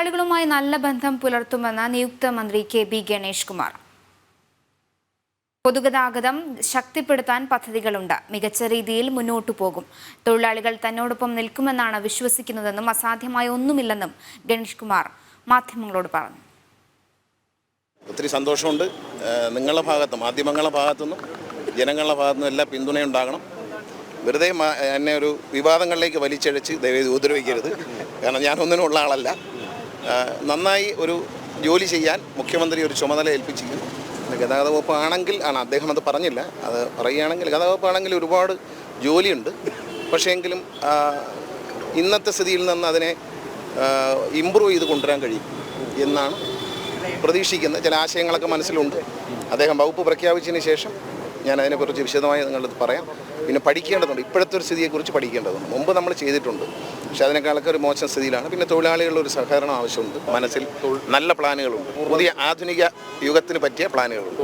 തൊഴിലാളികളുമായി നല്ല ബന്ധം പുലർത്തുമെന്ന് നിയുക്ത മന്ത്രി കെ.ബി. ഗണേഷ് കുമാർ. പൊതുഗതാഗതം ശക്തിപ്പെടുത്താൻ പദ്ധതികളുണ്ട്. മികച്ച രീതിയിൽ മുന്നോട്ടു പോകും. തൊഴിലാളികൾ തന്നോടൊപ്പം നിൽക്കുമെന്നാണ് വിശ്വസിക്കുന്നതെന്നും അസാധ്യമായ ഒന്നുമില്ലെന്നും ഗണേഷ് കുമാർ മാധ്യമങ്ങളോട് പറഞ്ഞു. ഒത്തിരി സന്തോഷമുണ്ട്. നിങ്ങളുടെ ഭാഗത്തും മാധ്യമങ്ങളുടെ ഭാഗത്തുനിന്നും ജനങ്ങളുടെ ഭാഗത്തുനിന്നും എല്ലാ പിന്തുണയുണ്ടാകണം. വെറുതെ എന്നെ ഒരു വിവാദങ്ങളിലേക്ക് വലിച്ചഴച്ച് ദയവേത് ഉപദ്രവിക്കരുത്. കാരണം ഞാനൊന്നിനുള്ള ആളല്ല. നന്നായി ഒരു ജോലി ചെയ്യാൻ മുഖ്യമന്ത്രി ഒരു ചുമതല ഏൽപ്പിച്ചിരിക്കുന്നു. ഗതാഗത വകുപ്പ് ആണെങ്കിൽ അദ്ദേഹം അത് പറഞ്ഞില്ല. അത് പറയുകയാണെങ്കിൽ ഗതാഗത വകുപ്പാണെങ്കിൽ ഒരുപാട് ജോലിയുണ്ട്. പക്ഷേ എങ്കിലും ഇന്നത്തെ സ്ഥിതിയിൽ നിന്ന് അതിനെ ഇമ്പ്രൂവ് ചെയ്ത് കൊണ്ടുവരാൻ കഴിയും എന്നാണ് പ്രതീക്ഷിക്കുന്നത്. ചില ആശയങ്ങളൊക്കെ മനസ്സിലുണ്ട്. അദ്ദേഹം വകുപ്പ് പ്രഖ്യാപിച്ചതിന് ശേഷം ഞാൻ അതിനെക്കുറിച്ച് വിശദമായി നിങ്ങളത് പറയാം. പിന്നെ പഠിക്കേണ്ടതുണ്ട്. ഇപ്പോഴത്തെ ഒരു സ്ഥിതിയെക്കുറിച്ച് പഠിക്കേണ്ടതുണ്ട്. മുമ്പ് നമ്മൾ ചെയ്തിട്ടുണ്ട്, പക്ഷേ അതിനേക്കാളൊക്കെ ഒരു മോശം സ്ഥിതിയിലാണ്. പിന്നെ തൊഴിലാളികളുടെ ഒരു സഹകരണം ആവശ്യമുണ്ട്. മനസ്സിൽ നല്ല പ്ലാനുകളുണ്ട്. പുതിയ ആധുനിക യുഗത്തിന് പറ്റിയ പ്ലാനുകളുണ്ട്.